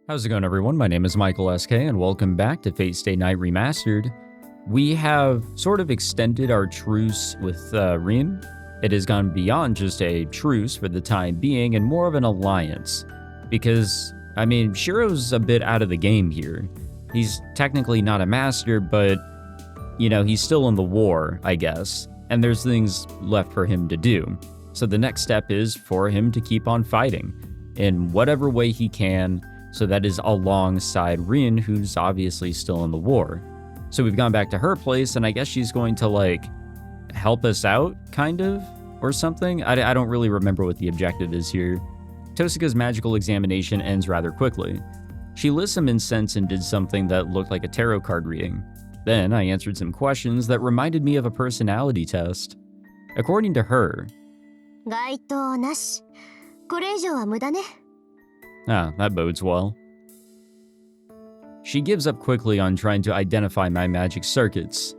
How's it going, everyone? My name is Michael SK, and welcome back to Fate Stay Night Remastered. We have sort of extended our truce with Rin. It has gone beyond just a truce for the time being and more of an alliance. Because, I mean, Shirou's a bit out of the game here. He's technically not a master, but, you know, he's still in the war, I guess. And there's things left for him to do. So the next step is for him to keep on fighting in whatever way he can, so that is alongside Rin, who's obviously still in the war. So we've gone back to her place, and I guess she's going to, like, help us out, kind of, or something? I don't really remember what the objective is here. Tosuka's magical examination ends rather quickly. She lit some incense and did something that looked like a tarot card reading. Then I answered some questions that reminded me of a personality test. According to her... Ah, that bodes well. She gives up quickly on trying to identify my magic circuits.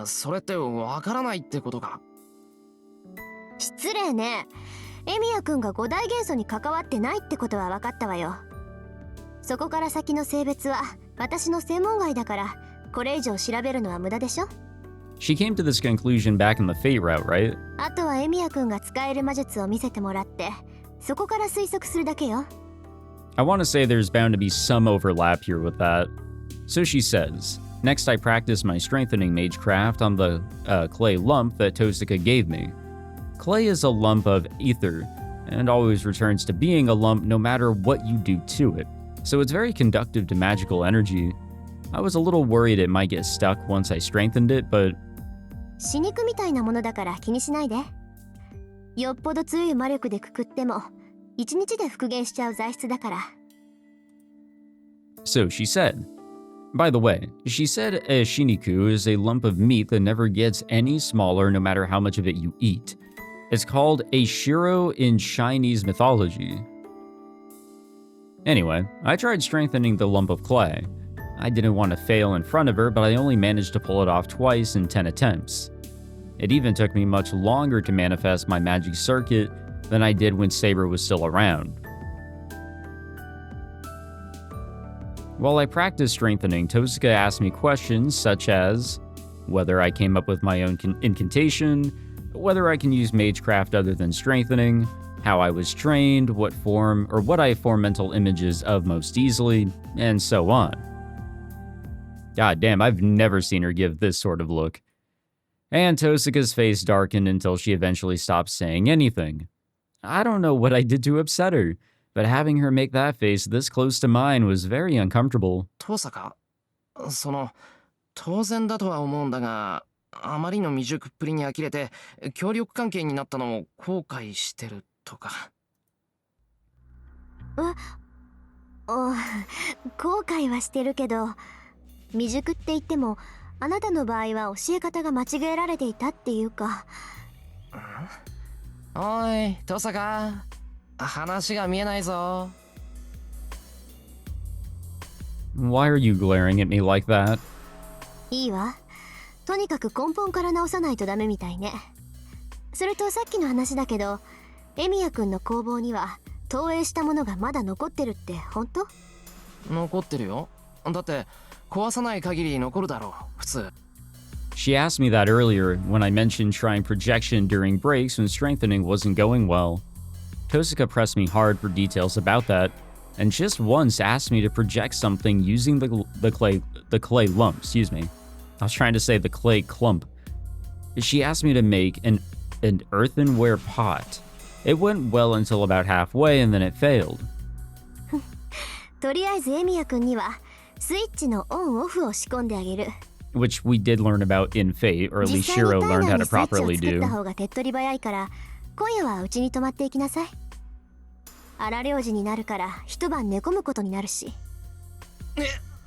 それってわからないってことか。失礼ね。エミヤ君が五大元素に関わってないってことは分かったわよ。そこから先の性別は私の専門外だから、これ以上調べるのは無駄でしょ。She came to this conclusion back in the Fate route, right? あとはエミヤ君が使える魔術を見せてもらって、そこから推測するだけよ。I want to say there's bound to be some overlap here with that. So she says, next I practice my strengthening magecraft on the clay lump that Tosuka gave me. Clay is a lump of ether, and always returns to being a lump no matter what you do to it. So it's very conductive to magical energy. I was a little worried it might get stuck once I strengthened it, but... 死肉みたいなものだから気にしないで。よっぽど強い魔力でくくっても、1日で復元しちゃう材質だから。So she said. By the way, she said a shiniku is a lump of meat that never gets any smaller no matter how much of it you eat. It's called a Shirou in Chinese mythology. Anyway, I tried strengthening the lump of clay. I didn't want to fail in front of her, but I only managed to pull it off twice in 10 attempts. It even took me much longer to manifest my magic circuit than I did when Saber was still around. While I practiced strengthening, Tosuka asked me questions such as whether I came up with my own incantation, whether I can use magecraft other than strengthening, how I was trained, what I form mental images of most easily, and so on. God damn, I've never seen her give this sort of look. And Tosuka's face darkened until she eventually stopped saying anything. I don't know what I did to upset her, but having her make that face this close to mine was very uncomfortable. トサカ、当然だとは思うんだが、あまりの未熟っぷりに呆れて協力関係になったのを後悔してるとか。後悔はしてるけど、未熟って言っても、あなたの場合は教え方が間違えられていたっていうか。おい、トサカ、話が見えないぞ。Why are you glaring at me like that? いいわ。とにかく根本から直さないとダメみたいね。それとさっきの話だけど、エミヤ君の工房には投影したものがまだ残ってるって本当？残ってるよ。だって壊さない限り残るだろう、普通。She asked me that earlier when I mentioned trying projection during breaks when strengthening wasn't going well. Tosuka pressed me hard for details about that, and just once asked me to project something using the clay lump, excuse me. I was trying to say the clay clump. She asked me to make an earthenware pot. It went well until about halfway and then it failed. とりあえずエミヤ君にはスイッチのオンオフを仕込んであげる。Which we did learn about in Fate, or at least Shirou learned how to properly do. 実際に体内にスイッチを作った方が手っ取り早いから、今夜はうちに泊まっていきなさい。荒療治になるから一晩寝込むことになるし。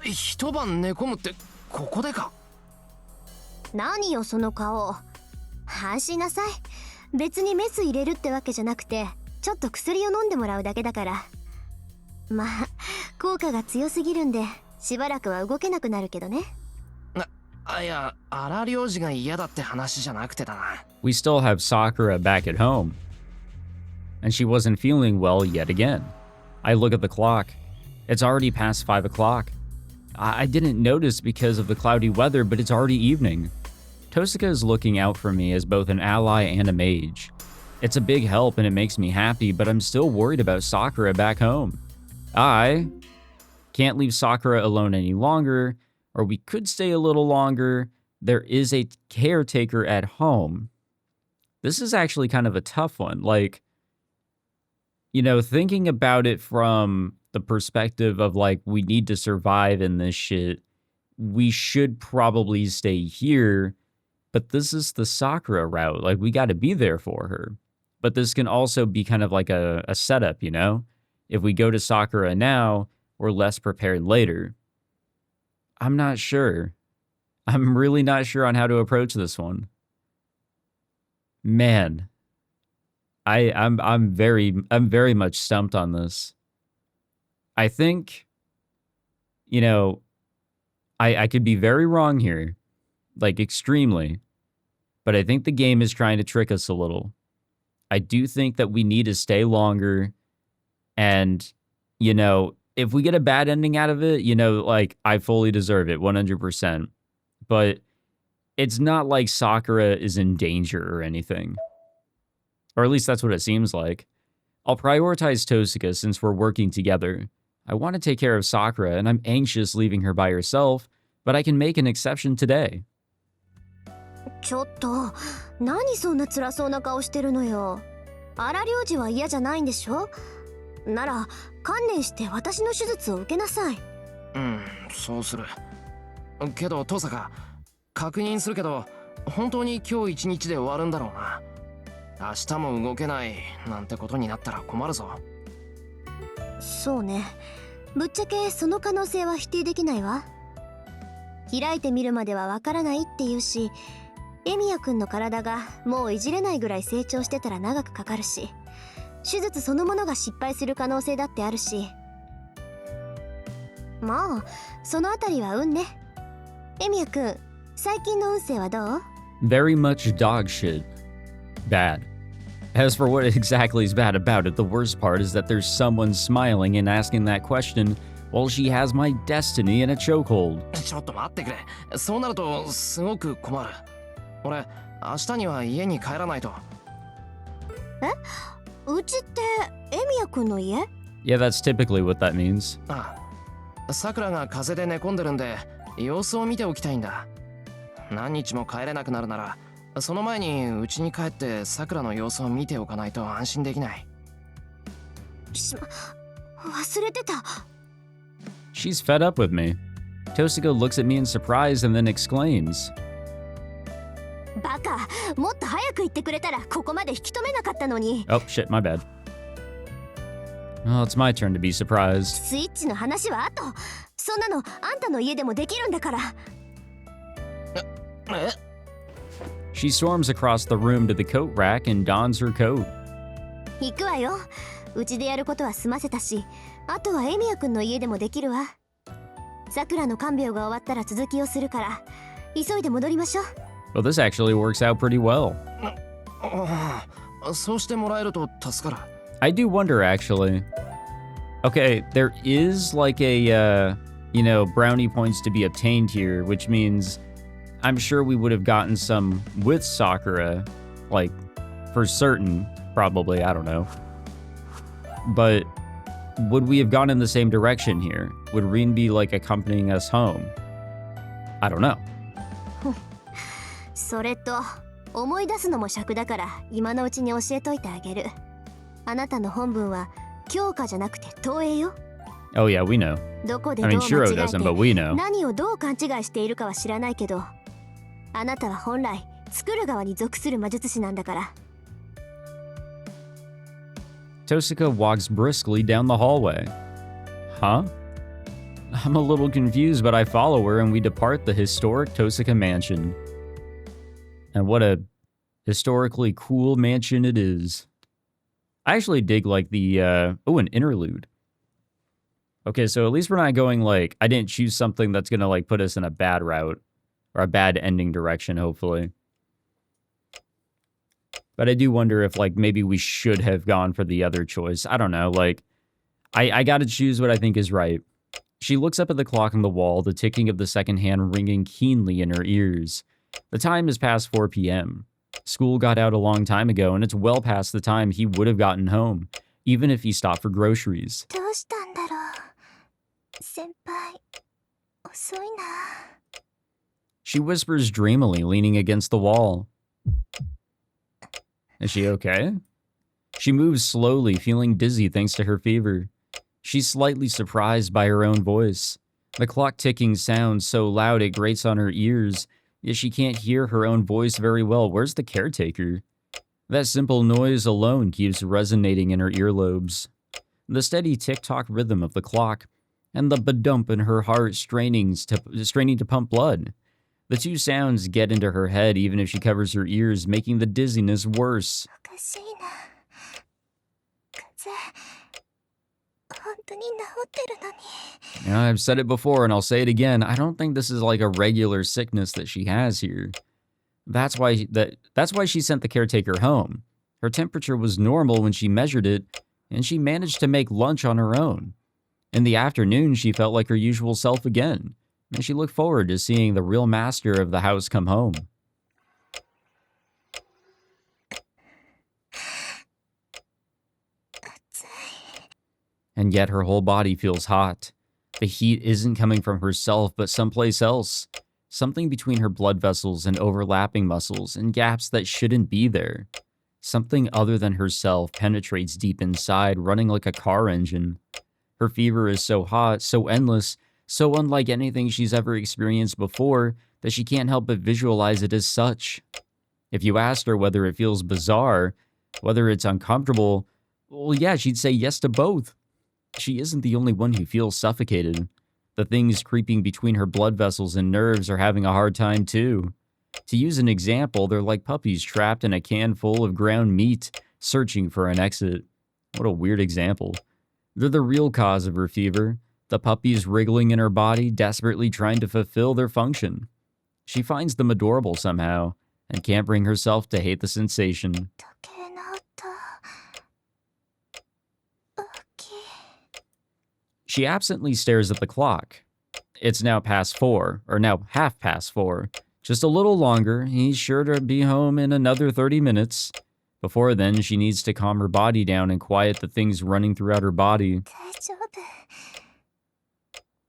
一晩寝込むってここでか？何よその顔。安心なさい。別にメス入れるってわけじゃなくて、ちょっと薬を飲んでもらうだけだから。まあ、効果が強すぎるんで、しばらくは動けなくなるけどね。いや、荒療治が嫌だって話じゃなくてだな。We still have Sakura back at home. And she wasn't feeling well yet again. I look at the clock. It's already past 5 o'clock. I didn't notice because of the cloudy weather, but it's already evening. Tosuka is looking out for me as both an ally and a mage. It's a big help and it makes me happy, but I'm still worried about Sakura back home. I can't leave Sakura alone any longer, or we could stay a little longer. There is a caretaker at home. This is actually kind of a tough one. Like, you know, thinking about it from the perspective of like, we need to survive in this shit, we should probably stay here, but this is the Sakura route. Like, we got to be there for her. But this can also be kind of like a setup, you know? If we go to Sakura now, we're less prepared later. I'm not sure. I'm really not sure on how to approach this one. Man, I'm very much stumped on this. I think, you know, I could be very wrong here, like extremely, but I think the game is trying to trick us a little. I do think that we need to stay longer, and, you know, if we get a bad ending out of it, you know, like, I fully deserve it, 100%. But it's not like Sakura is in danger or anything. Or at least that's what it seems like. I'll prioritize Tosuka since we're working together. I want to take care of Sakura, and I'm anxious leaving her by herself, but I can make an exception today. ちょっと、何そんな辛そうな顔してるのよ。荒療治は嫌じゃないんでしょ？なら、観念して私の手術を受けなさい。そうする。けど、登坂、確認するけど、本当に今日一日で終わるんだろうな。明日も動けないなんてことになったら困るぞ。そうね。ぶっちゃけその可能性は否定できないわ。開いてみるまではわからないって言うし、エミヤくんの体がもういじれないぐらい成長してたら長くかかるし、手術そのものが失敗する可能性だってあるし。まあ、そのあたりは運ね。エミヤくん、最近の運勢はどう？ Very much dog shit. Bad. As for what exactly is bad about it, the worst part is that there's someone smiling and asking that question while she has my destiny in a chokehold. ちょっと待ってくれ。そうなるとすごく困る。俺、明日には家に帰らないと。え？うちってエミヤくんの家？ Yeah, that's typically what that means. ああ、さくらが風邪で寝込んでるんで、様子を見ておきたいんだ。何日も帰れなくなるなら、その前にうちに帰ってさくらの様子を見ておかないと安心できない。忘れてた。She's fed up with me. Tosuka looks at me in surprise and then exclaims, バカ、もっと早く言ってくれたらここまで引き止めなかったのに。 Oh, shit, my bad. Well, it's my turn to be surprised. スイッチの話は後。そんなのあんたの家でもできるんだから。She storms across the room to the coat rack and dons her coat. 行くわよ。うちでやることは済ませたし、あとはエミヤくんの家でもできるわ。さくらの看病が終わったら続きをするから、急いで戻りましょう。Well, this actually works out pretty well. そうしてもらえると助かる。I do wonder, actually. Okay, there is like a, you know, brownie points to be obtained here, which means I'm sure we would have gotten some with Sakura, like, for certain, probably, I don't know. But would we have gone in the same direction here? Would Rin be, like, accompanying us home? I don't know. それと、思い出すのも尺だから今のうちに教えといてあげる。あなたの本文は強化じゃなくて投影よ。Oh yeah, we know. どこで I どう mean, 間 Shirou 違え doesn't, but we know. 何をどう勘違いしているかは知らないけど、あなたは本来作る側に属する魔術師なんだから。Tosuka walks briskly down the hallway. Huh? I'm a little confused, but I follow her and we depart the historic Tosuka mansion. And what a historically cool mansion it is. I actually dig like the, an interlude. Okay, so at least we're not going like, I didn't choose something that's gonna like put us in a bad route. Or a bad ending direction, hopefully. But I do wonder if like maybe we should have gone for the other choice. I don't know, like, I gotta choose what I think is right. She looks up at the clock on the wall, the ticking of the second hand ringing keenly in her ears. The time is past 4 p.m. School got out a long time ago, and it's well past the time he would have gotten home, even if he stopped for groceries. どうしたんだろう。先輩、遅いな。She whispers dreamily, leaning against the wall. Is she okay? She moves slowly, feeling dizzy thanks to her fever. She's slightly surprised by her own voice. The clock ticking sounds so loud it grates on her ears, yet she can't hear her own voice very well. Where's the caretaker? That simple noise alone keeps resonating in her earlobes. The steady tick-tock rhythm of the clock, and the badump in her heart straining to pump blood. The two sounds get into her head even if she covers her ears, making the dizziness worse. おかしいな。風邪、本当に治ってるのに。I've said it before and I'll say it again. I don't think this is like a regular sickness that she has here. That's why she sent the caretaker home. Her temperature was normal when she measured it, and she managed to make lunch on her own. In the afternoon, she felt like her usual self again, and she looked forward to seeing the real master of the house come home. And yet her whole body feels hot. The heat isn't coming from herself, but someplace else. Something between her blood vessels and overlapping muscles and gaps that shouldn't be there. Something other than herself penetrates deep inside, running like a car engine. Her fever is so hot, so endless, so unlike anything she's ever experienced before that she can't help but visualize it as such. If you asked her whether it feels bizarre, whether it's uncomfortable, well, yeah, she'd say yes to both. She isn't the only one who feels suffocated. The things creeping between her blood vessels and nerves are having a hard time too. To use an example, they're like puppies trapped in a can full of ground meat, searching for an exit. What a weird example. They're the real cause of her fever, the puppies wriggling in her body, desperately trying to fulfill their function. She finds them adorable somehow, and can't bring herself to hate the sensation. 時計の音。大きい。She absently stares at the clock. It's now past 4, or now half past 4. Just a little longer, he's sure to be home in another 30 minutes. Before then, she needs to calm her body down and quiet the things running throughout her body. 大丈夫。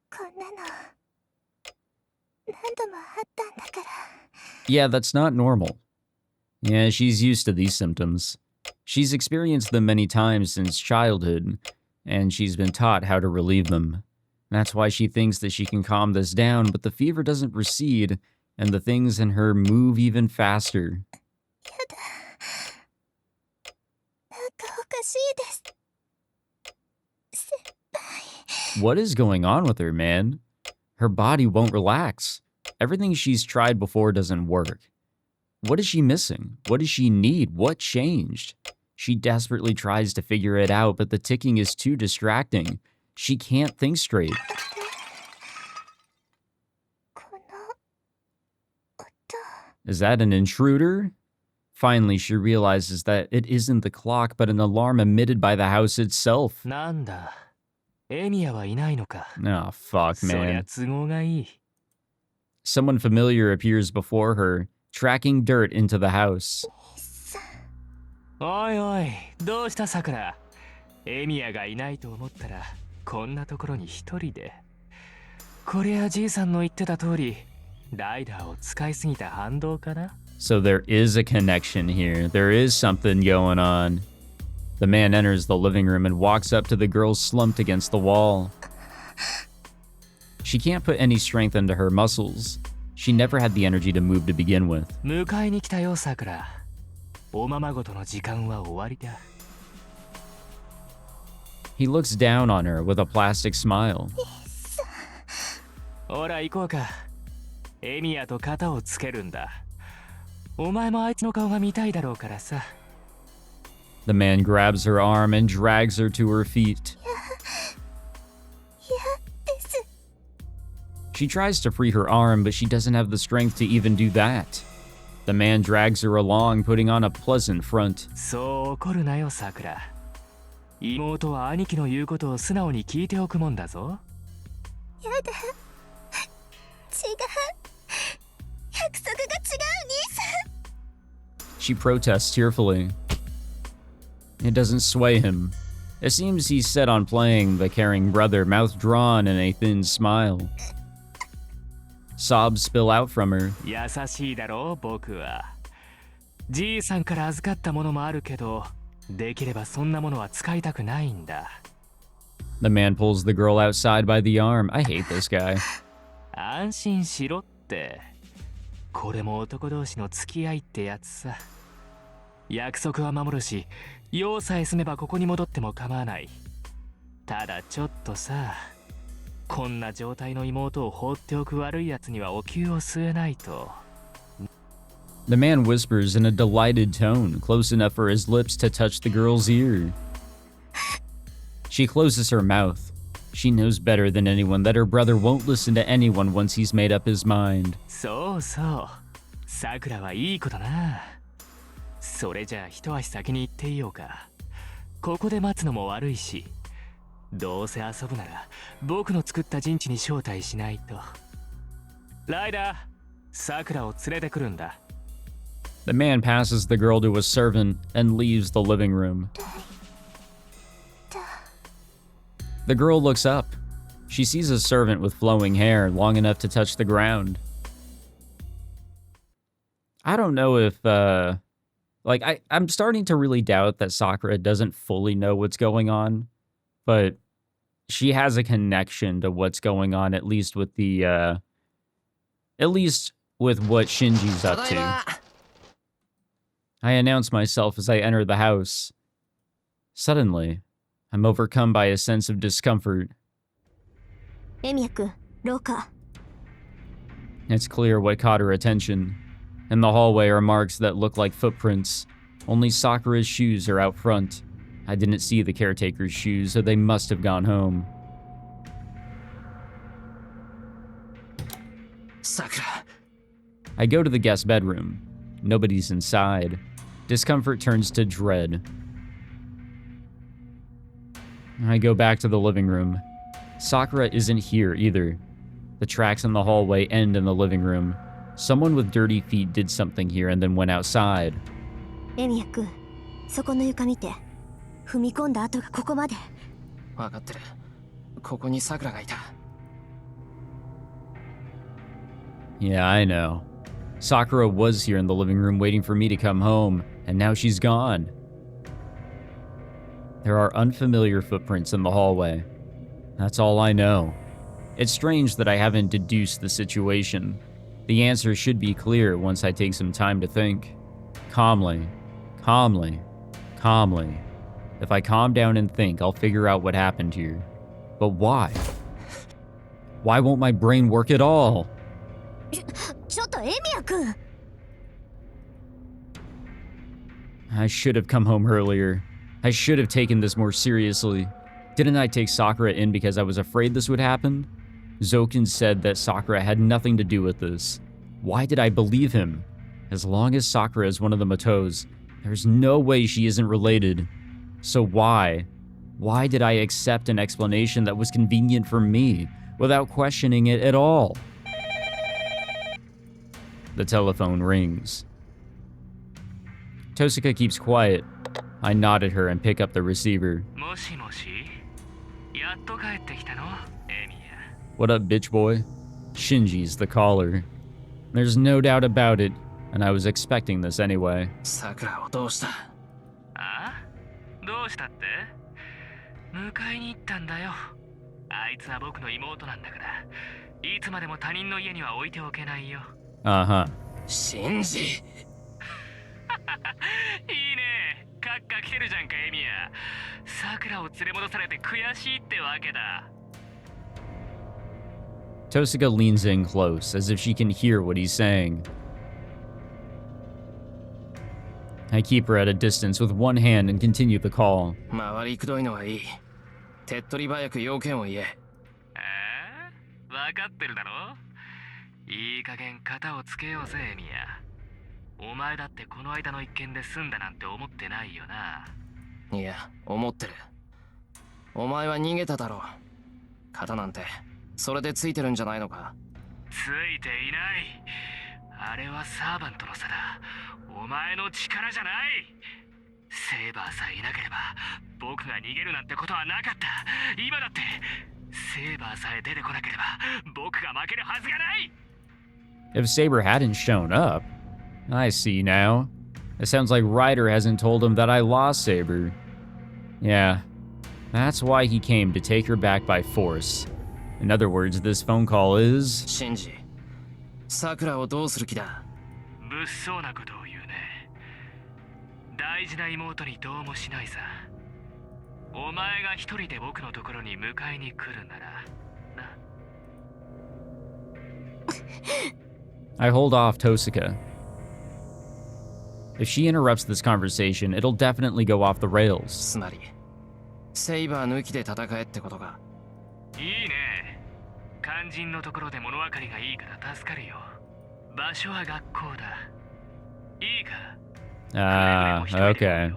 こんなの何度もあったんだから。Yeah, that's not normal. Yeah, she's used to these symptoms. She's experienced them many times since childhood, and she's been taught how to relieve them. That's why she thinks that she can calm this down, but the fever doesn't recede, and the things in her move even faster. やだ。なんかおかしいです。先輩。 What is going on with her, man? Her body won't relax. Everything she's tried before doesn't work. What is she missing? What does she need? What changed? She desperately tries to figure it out, but the ticking is too distracting. She can't think straight. この音。 Is that an intruder? Finally, she realizes that it isn't the clock, but an alarm emitted by the house itself. なんだ、エミヤはいないのか。 Oh, fuck, そりゃ man. 都合がいい。 Someone familiar appears before her, tracking dirt into the house. おいおい、どうしたさくら。エミヤがいないと思ったら、こんなところに一人で。こりゃじいさんの言ってた通り、ライダーを使いすぎた反動かな。 So there is a connection here. There is something going on. The man enters the living room and walks up to the girl slumped against the wall. She can't put any strength into her muscles. She never had the energy to move to begin with. 迎えに来たよ、さくら。おままごとの時間は終わりだ。 He looks down on her with a plastic smile. ほら行こうか。エミヤと肩をつけるんだ。お前もあいつの顔が見たいだろうからさ。 The man grabs her arm and drags her to her feet. 嫌です。 She tries to free her arm, but she doesn't have the strength to even do that. The man drags her along, putting on a pleasant front. そう怒るなよ、さくら。妹は兄貴の言うことを素直に聞いておくもんだぞ。やだ。違う。約束が違う、兄さん。She protests tearfully. It doesn't sway him. It seems he's set on playing the caring brother, mouth drawn in a thin smile. Sobs spill out from her. 優しいだろ僕は。じいさんから預かったものもあるけど、できればそんなものは使いたくないんだ。The man pulls the girl outside by the arm. I hate this guy. 安心しろって。これも男同士の付き合いってやつさ。約束は守るし、用さえ済めばここに戻っても構わない。ただちょっとさ、こんな状態の妹を放っておく悪いやつにはお灸を据えないと。The man whispers in a delighted tone, close enough for his lips to touch the girl's ear. She closes her mouth. She knows better than anyone that her brother won't listen to anyone once he's made up his mind. そうそう。さくらはいいことな。それじゃあ一足先に行っていようか。ここで待つのも悪いし、どうせ遊ぶなら僕の作った陣地に招待しないと。ライダー、さくらを連れてくるんだ。The man passes the girl to a servant and leaves the living room. The girl looks up. She sees a servant with flowing hair long enough to touch the ground. I don't know if, I'm starting to really doubt that Sakura doesn't fully know what's going on, but she has a connection to what's going on, at least with what Shinji's up to. I announce myself as I enter the house. Suddenly, I'm overcome by a sense of discomfort. エミヤ君、廊下。It's clear what caught her attention. In the hallway are marks that look like footprints. Only Sakura's shoes are out front. I didn't see the caretaker's shoes, so they must have gone home. Sakura. I go to the guest bedroom. Nobody's inside. Discomfort turns to dread. I go back to the living room. Sakura isn't here either. The tracks in the hallway end in the living room. Someone with dirty feet did something here and then went outside. エミヤ君、そこの床見て。踏み込んだ跡がここまで。分かってる。ここにさくらがいた。Yeah, I know. Sakura was here in the living room waiting for me to come home, and now she's gone. There are unfamiliar footprints in the hallway. That's all I know. It's strange that I haven't deduced the situation. The answer should be clear once I take some time to think. Calmly. If I calm down and think, I'll figure out what happened here. But why? Why won't my brain work at all? ちょっとエミヤ君。I should have come home earlier. I should have taken this more seriously. Didn't I take Sakura in because I was afraid this would happen? Zoken said that Sakura had nothing to do with this. Why did I believe him? As long as Sakura is one of the Matos, there's no way she isn't related. So why? Why did I accept an explanation that was convenient for me without questioning it at all? The telephone rings. Tosaka keeps quiet. I nod at her and pick up the receiver. もしもし、やっと帰ってきたの、エミヤ。What up, bitch boy? Shinji's the caller. There's no doubt about it, and I was expecting this anyway. さくらをどうした？あ？どうしたって？迎えに行ったんだよ。あいつは僕の妹なんだから、いつまでも他人の家には置いておけないよ。Uh-huh. シンジ。いいね。カッカ来てるじゃんか、エミヤ。さくらを連れ戻されて悔しいってわけだ。Tosaka leans in close, as if she can hear what he's saying. I keep her at a distance with one hand and continue the call. 回りくどいのはいい。手っ取り早く要件を言え。わかってるだろ？いい加減肩をつけようぜ、エミヤ。お前だってこの間の一件で済んだなんて思ってないよな。いや、思ってる。お前は逃げただろう。肩なんてそれでついてるんじゃないのか。ついていない。あれはサーバントの差だ。お前の力じゃない。セイバーさえいなければ僕が逃げるなんてことはなかった。今だってセイバーさえ出てこなければ僕が負けるはずがない。 If Saber hadn't shown up, I see now. It sounds like Ryder hasn't told him that I lost Saber. Yeah, that's why he came, to take her back by force. In other words, this phone call is... シンジ、さくらをどうする気だ。物騒なことを言うね。大事な妹にどうもしないさ。お前が一人で僕のところに迎えに来るならな。I hold off Tosaka. If she interrupts this conversation, it'll definitely go off the rails. つまりセイバー抜きで戦えってことか。いいね。肝心のところで物分かりがいいから助かるよ。場所は学校だ。いいか。Ah, okay.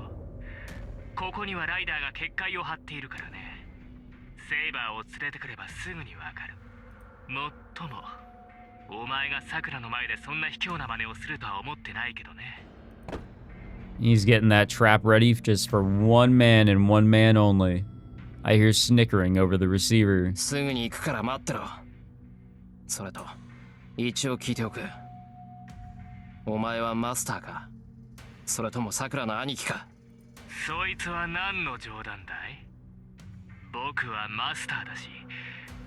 ここにはライダーが結界を張っているからね。セイバーを連れてくればすぐにわかる。もっともお前がサクラの前でそんな卑怯な真似をするとは思ってないけどね。He's getting that trap ready just for one man and one man only. I hear snickering over the receiver. すぐに行くから待ってろ。それと一応聞いておく。お前はマスターか、それともさくらの兄貴か。そいつは何の冗談だい。僕はマスターだし、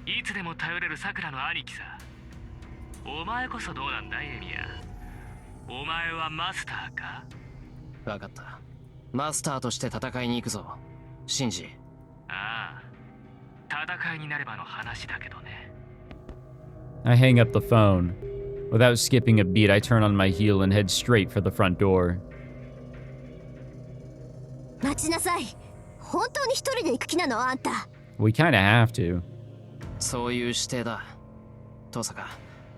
いつでも頼れるさくらの兄貴さ。お前こそどうなんだいエミヤ。お前はマスターか。分かった。マスターとして戦いに行くぞ、シンジ。ああ、戦いになればの話だけどね。I hang up the phone. Without skipping a beat, I turn on my heel and head straight for the front door. 待ちなさい。本当に一人で行く気なのあんた。We kinda have to. そういう指定だ。トサカ、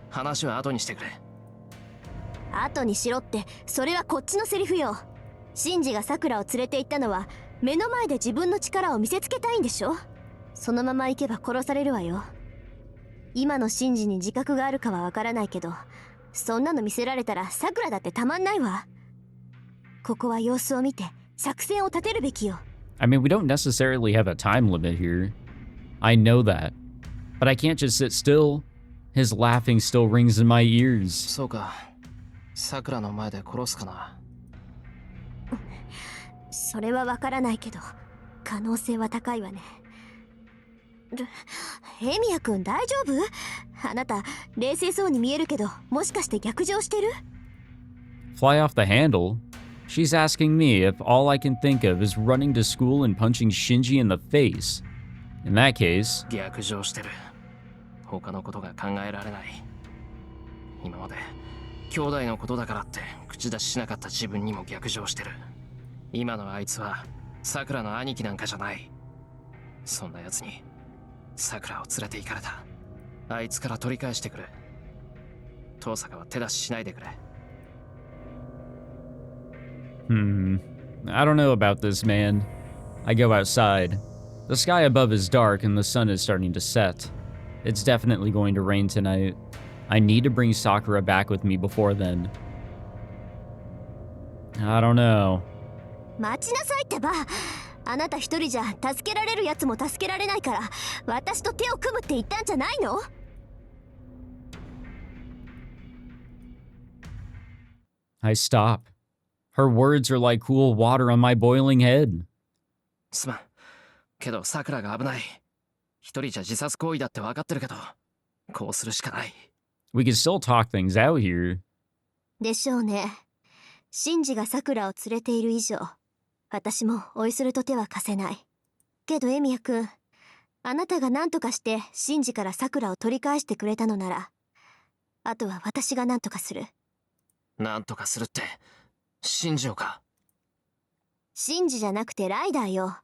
話は後にしてくれ。後にしろって、それはこっちのセリフよ。シンジがさくらを連れて行ったのは目の前で自分の力を見せつけたいんでしょ。そのまま行けば殺されるわよ。今のシンジに自覚があるかはわからないけど、そんなの見せられたらさくらだってたまんないわ。ここは様子を見て作戦を立てるべきよ。I mean, we don't necessarily have a time limit here. I know that. But I can't just sit still. His laughing still rings in my ears. そうか、さくらの前で殺すかな。それはわからないけど、可能性は高いわね。エミヤ君大丈夫？あなた冷静そうに見えるけど、もしかして逆上してる？ Fly off the handle? She's asking me if all I can think of is running to school and punching Shinji in the face. In that case... 逆上してる。他のことが考えられない。今まで兄弟のことだからって口出ししなかった自分にも逆上してる。今のあいつはさくらの兄貴なんかじゃない。そんなやつにさくらを連れて行かれた。あいつから取り返してくれ。遠坂は手出ししないでくれ。I don't know about this, man. I go outside. The sky above is dark and the sun is starting to set. It's definitely going to rain tonight. I need to bring Sakura back with me before then. I don't know. 待ちなさいってば。あなた一人じゃ助けられるやつも助けられないから、私と手を組むって言ったんじゃないの？ I stop. Her words are like cool water on my boiling head. すまん。けどさくらが危ない。一人じゃ自殺行為だって分かってるけど、こうするしかない。We can still talk things out here. でしょうね。シンジがさくらを連れている以上、私もおいそれと手は貸せない。けどエミヤ君、あなたが何とかしてシンジからさくらを取り返してくれたのなら、あとは私が何とかする。なんとかするって、信じようか。シンジじゃなくてライダーよ。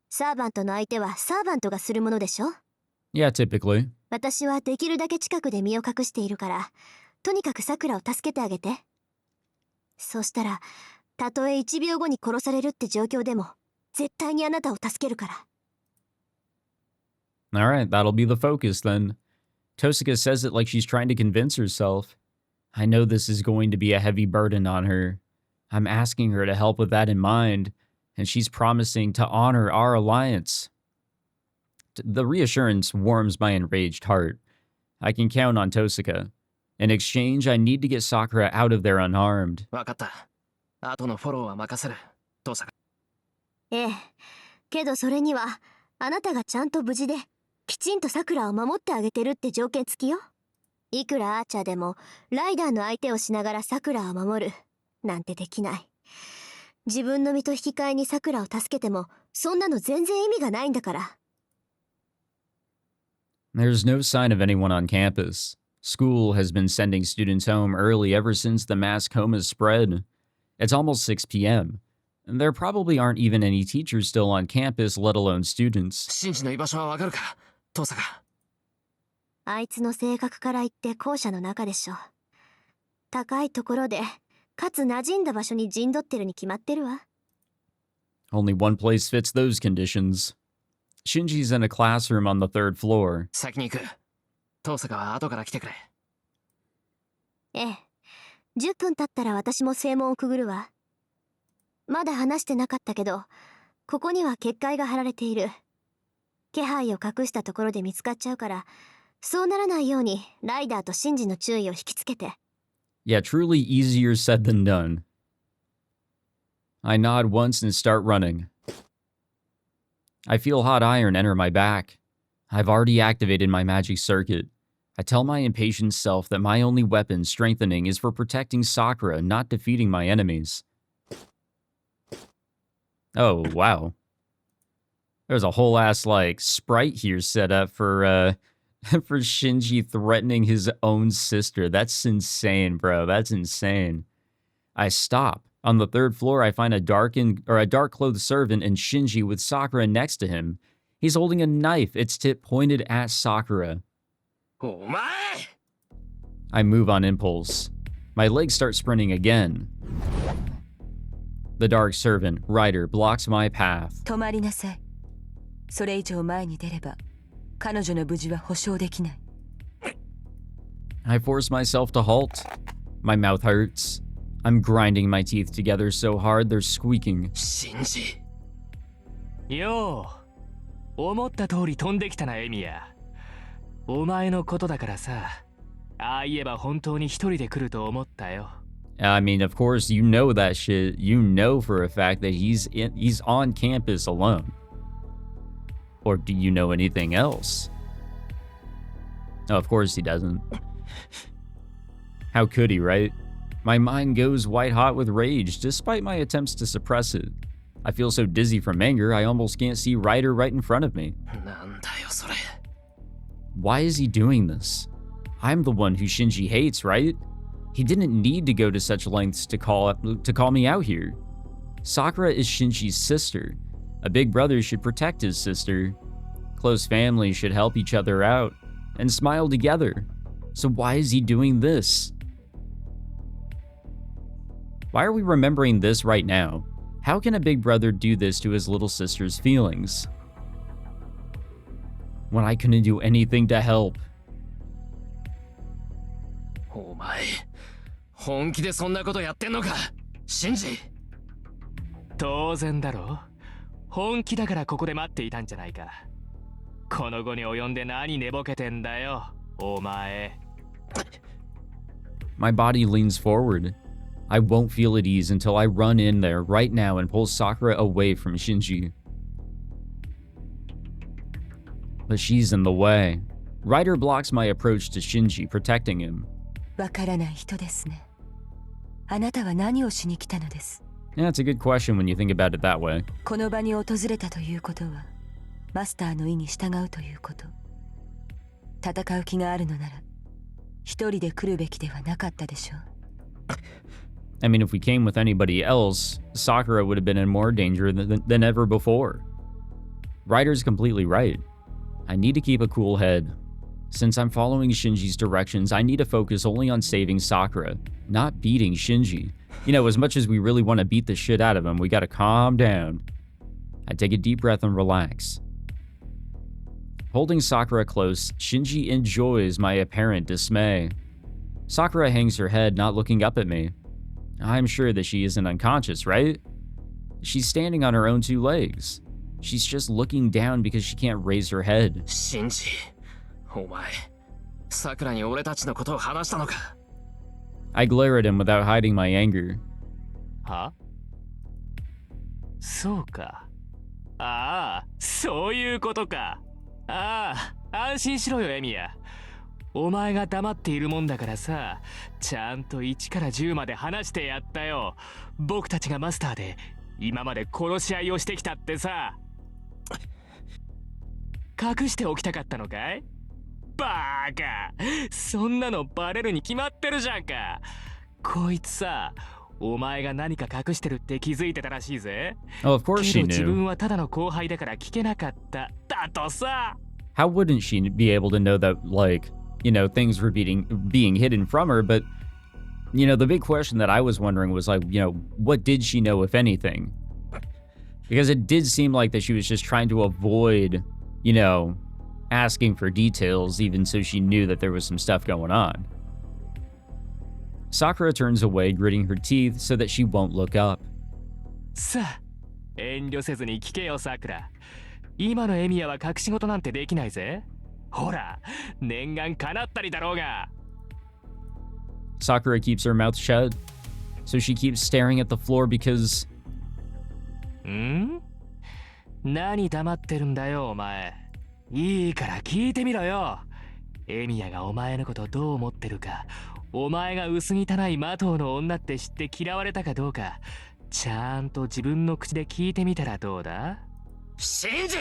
サーバントの相手はサーバントがするものでしょ。 Yeah, typically. 私はできるだけ近くで身を隠しているから、とにかくさくらを助けてあげて。そしたら、たとえ1秒後に殺されるって状況でも、絶対にあなたを助けるから。All right, that'll be the focus then. Tosaka says it like she's trying to convince herself. I know this is going to be a heavy burden on her. I'm asking her to help with that in mind, and she's promising to honor our alliance. The reassurance warms my enraged heart. I can count on Tosaka. In exchange, I need to get Sakura out of there unharmed. わかった。後のフォローは任せる。トサカ。ええ。けどそれには、あなたがちゃんと無事で、きちんとさくらを守ってあげてるって条件付きよ。いくらアーチャーでも、ライダーの相手をしながらさくらを守る。なんてできない。自分の身と引き換えにさくらを助けても、そんなの全然意味がないんだから。There's no sign of anyone on campus. School has been sending students home early ever since the mass coma spread. It's almost 6 p.m. And there probably aren't even any teachers still on campus, let alone students. シンジの居場所はわかるか、トサカ。あいつの性格から言って校舎の中でしょ。高いところで、かつ馴染んだ場所に陣取ってるに決まってるわ。Only one place fits those conditions. Shinji's in a classroom on the 3rd floor. 先に行く。トサカは後から来てくれ。ええ。10分経ったら私も正門をくぐるわ。まだ話してなかったけど、ここには結界が張られている。気配を隠したところで見つかっちゃうから、そうならないようにライダーとシンジの注意を引きつけて。Yeah, truly easier said than done. I nod once and start running. I feel hot iron enter my back. I've already activated my magic circuit. I tell my impatient self that my only weapon strengthening is for protecting Sakura, not defeating my enemies. Oh, wow. There's a whole ass, like, sprite here set up for for Shinji threatening his own sister. That's insane, bro. That's insane. I stop. On the 3rd floor, I find a dark-clothed servant and Shinji with Sakura next to him. He's holding a knife, its tip pointed at Sakura. お前! I move on impulse. My legs start sprinting again. The dark servant, Ryder, blocks my path. 止まりなさい。それ以上前に出れば、彼女の無事は保証できない。I force myself to halt. My mouth hurts. I'm grinding my teeth together so hard they're squeaking. シンジ。よう、思った通り飛んできたなエミヤ。お前のことだからさ、ああ言えば本当に一人で来ると思ったよ。I mean, of course, you know that shit. You know for a fact that he's on campus alone. Or do you know anything else? Oh, of course he doesn't. How could he, right? My mind goes white hot with rage, despite my attempts to suppress it. I feel so dizzy from anger, I almost can't see Ryder right in front of me. なんだよそれ。Why is he doing this? I'm the one who Shinji hates, right? He didn't need to go to such lengths to call me out here. Sakura is Shinji's sister. A big brother should protect his sister. Close families should help each other out and smile together. So why is he doing this? Why are we remembering this right now? How can a big brother do this to his little sister's feelings? When I couldn't do anything to help. お前、本気でそんなことやってんのか、シンジ。当然だろ。本気だからここで待っていたんじゃないか。この後に及んで何寝ぼけてんだよ、お前。My body leans forward. I won't feel at ease until I run in there right now and pull Sakura away from Shinji. But she's in the way. Ryder blocks my approach to Shinji, protecting him. わからない人ですね。あなたは何をしに来たのです。Yeah, it's a good question when you think about it that way. この場に訪れたということは、マスターの意に従うということ。戦う気があるのなら、一人で来るべきではなかったでしょう。I mean, if we came with anybody else, Sakura would have been in more danger than ever before. Ryder's completely right. I need to keep a cool head. Since I'm following Shinji's directions, I need to focus only on saving Sakura, not beating Shinji. You know, as much as we really want to beat the shit out of him, we gotta calm down. I take a deep breath and relax. Holding Sakura close, Shinji enjoys my apparent dismay. Sakura hangs her head, not looking up at me. I'm sure that she isn't unconscious, right? She's standing on her own two legs. She's just looking down because she can't raise her head. シンジ、お前、さくらに俺たちのことを話したのか？ I glare at him without hiding my anger. は？そうか。ああ、そういうことか。ああ、安心しろよ、エミヤ。お前が黙っているもんだからさ、ちゃんと1から10まで話してやったよ。僕たちがマスターで今まで殺し合いをしてきたってさ。隠しておきたかったのかい？バーカ、そんなのバレるに決まってるじゃんか。こいつさ、お前が何か隠してるって気づいてたらしいぜ。 Oh, of course け she ど自 knew. 分はただの後輩だから聞けなかった。だとさ。 How wouldn't she be able to know that, like, you know, things were being hidden from her? But, you know, the big question that I was wondering was, like, you know, what did she know, if anything? Because it did seem like that she was just trying to avoid, you know, asking for details, even so she knew that there was some stuff going on. Sakura turns away, gritting her teeth so that she won't look up. さあ、遠慮せずに聞けよ、さくら。今のエミヤは隠し事なんてできないぜ。ほら、念願叶ったりだろうが。Sakura keeps her mouth shut, so she keeps staring at the floor because... ん？何黙ってるんだよ、お前。いいから聞いてみろよ。エミヤがお前のことどう思ってるか、お前が薄汚い魔頭の女って知って嫌われたかどうか、ちゃんと自分の口で聞いてみたらどうだ？シンジ！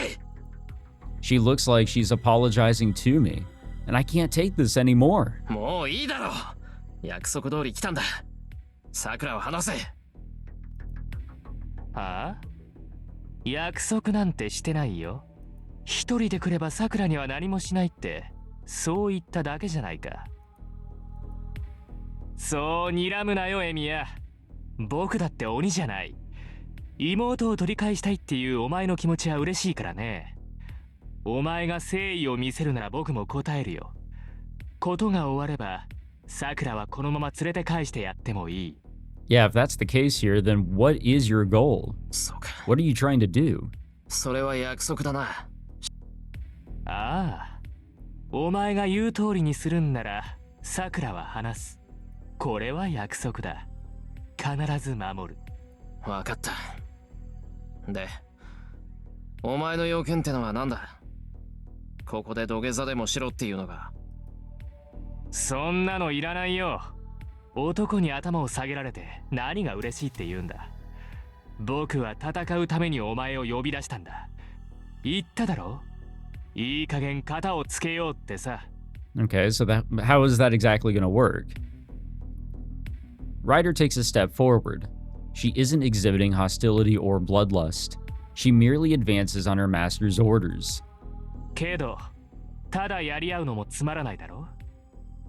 She looks like she's apologizing to me, and I can't take this anymore. もういいだろう。約束通り来たんだ。さくらを話せ。はあ？約束なんてしてないよ。一人で来ればさくらには何もしないって、そう言っただけじゃないか。そう睨むなよ、エミヤ。僕だって鬼じゃない。妹を取り返したいっていうお前の気持ちは嬉しいからね。お前が誠意を見せるなら僕も答えるよ。ことが終われば、さくらはこのまま連れて返してやってもいい。Yeah, if that's the case here, then what is your goal? そうか。 What are you trying to do? それは約束だな。ああ、お前が言う通りにするんなら、さくらは話す。これは約束だ。必ず守る。わかった。で、お前の要件ってのは何だ？ここで土下座でもしろっていうのか？そんなのいらないよ。男に頭を下げられて何が嬉しいって言うんだ。僕は戦うためにお前を呼び出したんだ。言っただろ？いい加減肩をつけようってさ。 Okay, so how is that exactly going to work? Ryder takes a step forward. She isn't exhibiting hostility or bloodlust. She merely advances on her master's orders. けど、ただやり合うのもつまらないだろ？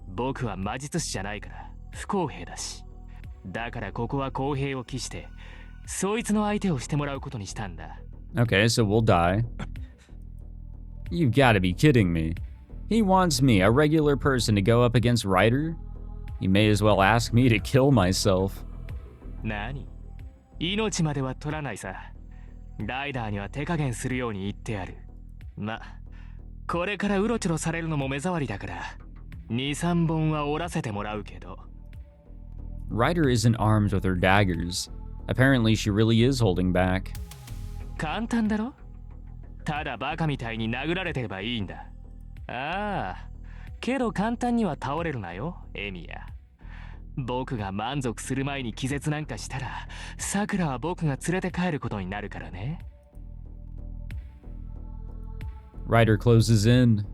僕は魔術師じゃないから不公平だし。だからここは公平を期して、そいつの相手をしてもらうことにしたんだ。Okay, so we'll die. You've got to be kidding me. He wants me, a regular person, to go up against Ryder? He may as well ask me to kill myself. 何？命までは取らないさ。ライダーには手加減するように言ってある。ま、これからうろちょろされるのも目障りだから、2、3本は折らせてもらうけど。Ryder isn't armed with her daggers. Apparently she really is holding back. 簡単だろ？ただバカみたいに殴られてればいいんだ。ああ、けど簡単には倒れるなよ、エミヤ。僕が満足する前に気絶なんかしたら、さくらは僕が連れて帰ることになるからね。Ryder closes in.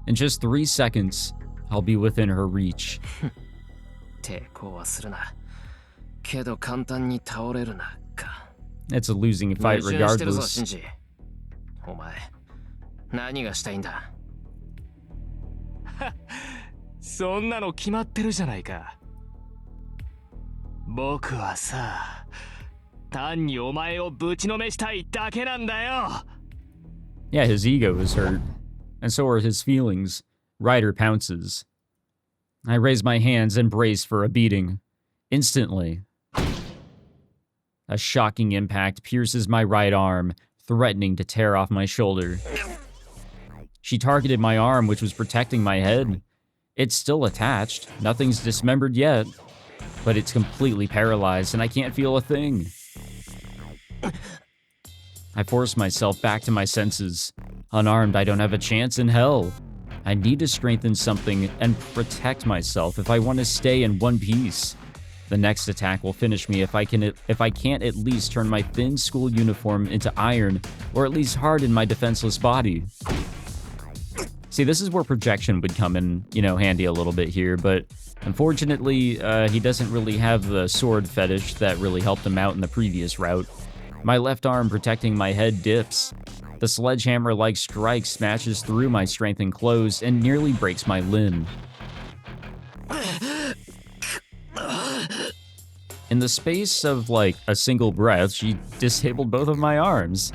In just 3 seconds, I'll be within her reach. 抵抗はするな。けど簡単に倒れるなか。It's a losing 矛 fight 盾してるぞ、シン regardless. ジ。お前、何がしたいんだ？そんなの決まってるじゃないか。僕はさ、単にお前をぶちのめしたいだけなんだよ。Yeah, his ego is hurt. and so are his feelings. Ryder pounces. I raise my hands and brace for a beating. Instantly, a shocking impact pierces my right arm, threatening to tear off my shoulder. She targeted my arm, which was protecting my head. It's still attached, nothing's dismembered yet, but it's completely paralyzed and I can't feel a thing. I force myself back to my senses. Unarmed, I don't have a chance in hell. I need to strengthen something and protect myself if I want to stay in one piece. The next attack will finish me if I can't at least turn my thin school uniform into iron, or at least harden my defenseless body. See, this is where projection would come in, handy a little bit here, but unfortunately, he doesn't really have the sword fetish that really helped him out in the previous route. My left arm protecting my head dips. The sledgehammer-like strike smashes through my strengthened clothes and nearly breaks my limb. In the space of, a single breath, she disabled both of my arms.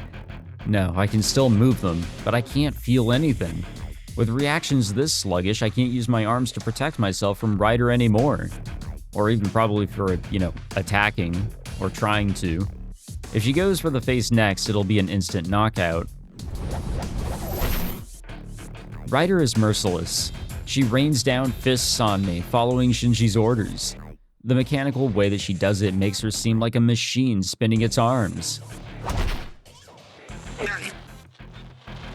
No, I can still move them, but I can't feel anything. With reactions this sluggish, I can't use my arms to protect myself from Ryder anymore. Or even probably for, attacking, or trying to. If she goes for the face next, it'll be an instant knockout. Ryder is merciless. She rains down fists on me, following Shinji's orders. The mechanical way that she does it makes her seem like a machine spinning its arms.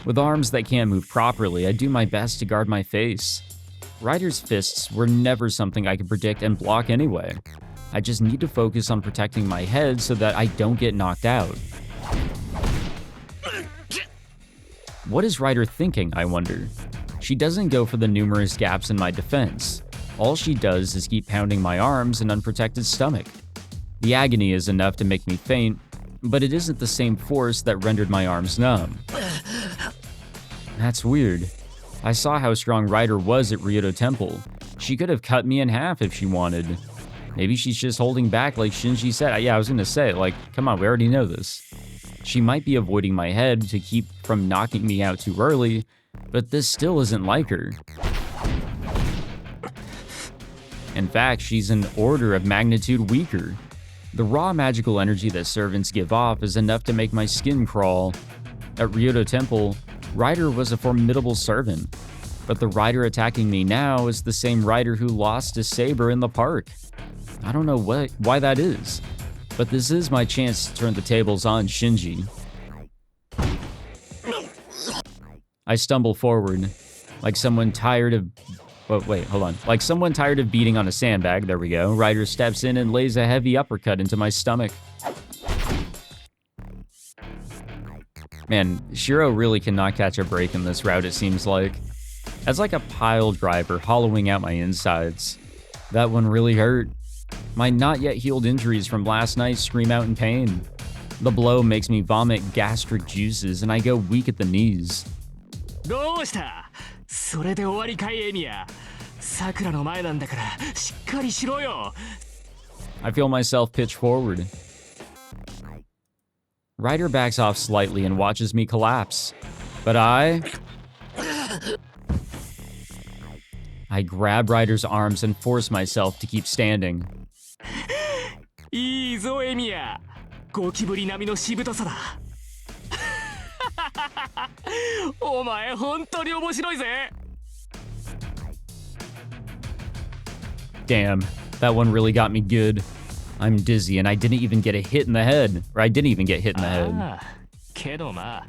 With arms that can't move properly, I do my best to guard my face. Ryder's fists were never something I could predict and block anyway. I just need to focus on protecting my head so that I don't get knocked out. What is Ryder thinking, I wonder? She doesn't go for the numerous gaps in my defense. All she does is keep pounding my arms and unprotected stomach. The agony is enough to make me faint, but it isn't the same force that rendered my arms numb. That's weird. I saw how strong Ryder was at Ryoto Temple. She could have cut me in half if she wanted. Maybe she's just holding back like Shinji said. Yeah, I was gonna say, come on, we already know this. She might be avoiding my head to keep from knocking me out too early, but this still isn't like her. In fact, she's an order of magnitude weaker. The raw magical energy that servants give off is enough to make my skin crawl. At Ryoto Temple, Ryder was a formidable servant, but the Ryder attacking me now is the same Ryder who lost his saber in the park. I don't know why that is, but this is my chance to turn the tables on Shinji. I stumble forward, like someone tired of... Like someone tired of beating on a sandbag, there we go. Ryder steps in and lays a heavy uppercut into my stomach. Man, Shirou really cannot catch a break in this route, it seems like. As like a pile driver hollowing out my insides. That one really hurt. My not yet healed injuries from last night scream out in pain. The blow makes me vomit gastric juices and I go weak at the knees. どうした?それで終わりかいエミヤ。桜の前なんだからしっかりしろよ。I feel myself pitch forward. Ryder backs off slightly and watches me collapse. But I grab Ryder's arms and force myself to keep standing. いいぞエミヤ。ゴキブリ並みのしぶとさだ。お前本当に面白いぜ。Damn, that one really got me good. I'm dizzy and I didn't even get a hit in the head. Or I didn't even get hit in the head. けどまあ、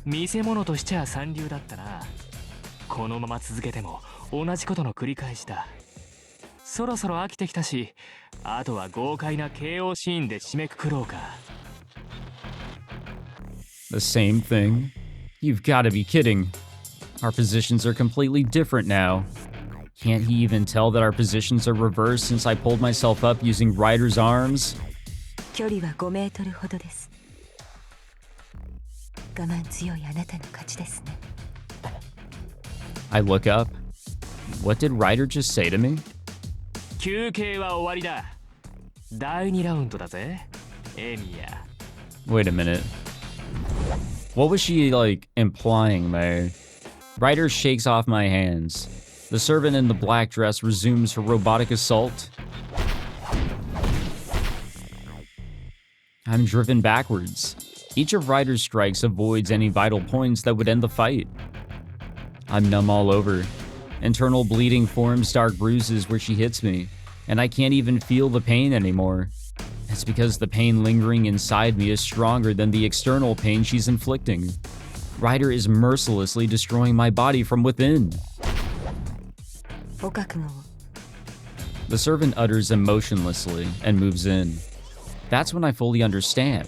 見せ物としちゃ三流だったな。このまま続けても同じことの繰り返しだ。そろそろ飽きてきたし、あとは豪快な KO シーンで締めくくろうか。The same thing? You've got to be kidding. Our positions are completely different now. Can't he even tell that our positions are reversed since I pulled myself up using Ryder's arms? 距離は5メートルほどです。我慢強いあなたの勝ちですね。I look up. What did Ryder just say to me? 休憩は終わりだ。第2ラウンドだぜ、エミヤ。Wait a minute. What was she, implying there? Ryder shakes off my hands. The servant in the black dress resumes her robotic assault. I'm driven backwards. Each of Ryder's strikes avoids any vital points that would end the fight. I'm numb all over. Internal bleeding forms dark bruises where she hits me, and I can't even feel the pain anymore. It's because the pain lingering inside me is stronger than the external pain she's inflicting. Ryder is mercilessly destroying my body from within. The servant utters emotionlessly and moves in. That's when I fully understand.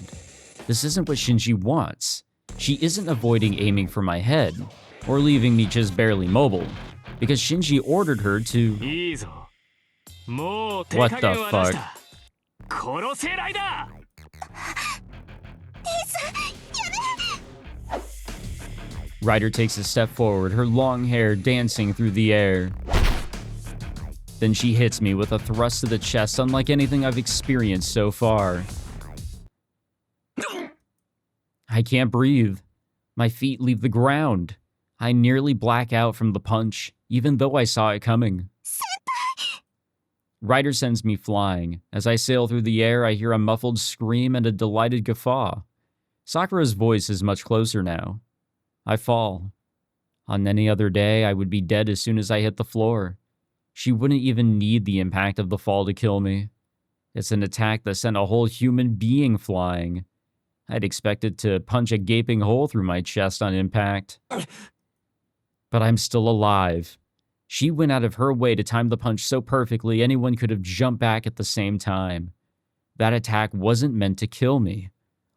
This isn't what Shinji wants. She isn't avoiding aiming for my head, or leaving me just barely mobile, because Shinji ordered her to... What the fuck? Ryder takes a step forward, her long hair dancing through the air. Then she hits me with a thrust to the chest unlike anything I've experienced so far. I can't breathe. My feet leave the ground. I nearly black out from the punch, even though I saw it coming. Ryder sends me flying. As I sail through the air, I hear a muffled scream and a delighted guffaw. Sakura's voice is much closer now. I fall. On any other day, I would be dead as soon as I hit the floor. She wouldn't even need the impact of the fall to kill me. It's an attack that sent a whole human being flying. I'd expected to punch a gaping hole through my chest on impact. But I'm still alive. She went out of her way to time the punch so perfectly anyone could have jumped back at the same time. That attack wasn't meant to kill me.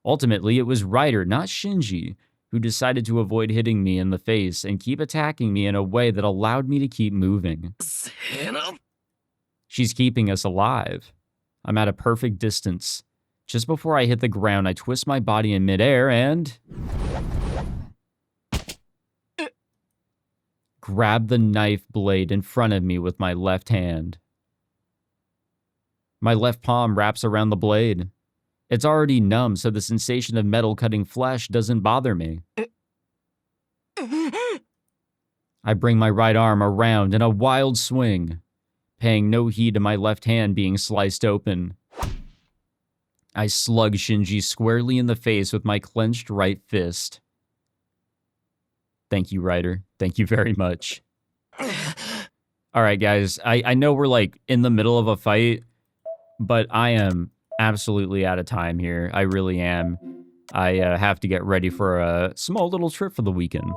Ultimately, it was Ryder, not Shinji, who decided to avoid hitting me in the face and keep attacking me in a way that allowed me to keep moving. She's keeping us alive. I'm at a perfect distance. Just before I hit the ground, I twist my body in midair and... grab the knife blade in front of me with my left hand. My left palm wraps around the blade. It's already numb, so the sensation of metal cutting flesh doesn't bother me. I bring my right arm around in a wild swing, paying no heed to my left hand being sliced open. I slug Shinji squarely in the face with my clenched right fist. Thank you, Ryder. Thank you very much. All right, guys. I know we're like in the middle of a fight, but I am absolutely out of time here. I really am. I have to get ready for a small little trip for the weekend.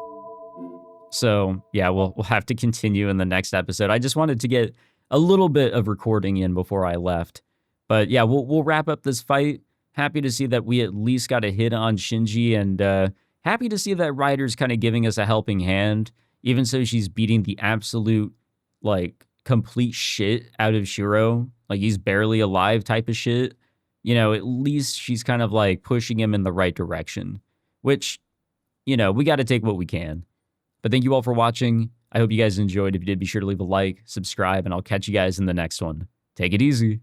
So yeah, we'll have to continue in the next episode. I just wanted to get a little bit of recording in before I left. But yeah, we'll wrap up this fight. Happy to see that we at least got a hit on Shinji, and happy to see that Ryder's kind of giving us a helping hand, even so she's beating the absolute, like, complete shit out of Shirou. Like, he's barely alive type of shit. You know, at least she's kind of, like, pushing him in the right direction. Which, you know, we got to take what we can. But thank you all for watching. I hope you guys enjoyed. If you did, be sure to leave a like, subscribe, and I'll catch you guys in the next one. Take it easy.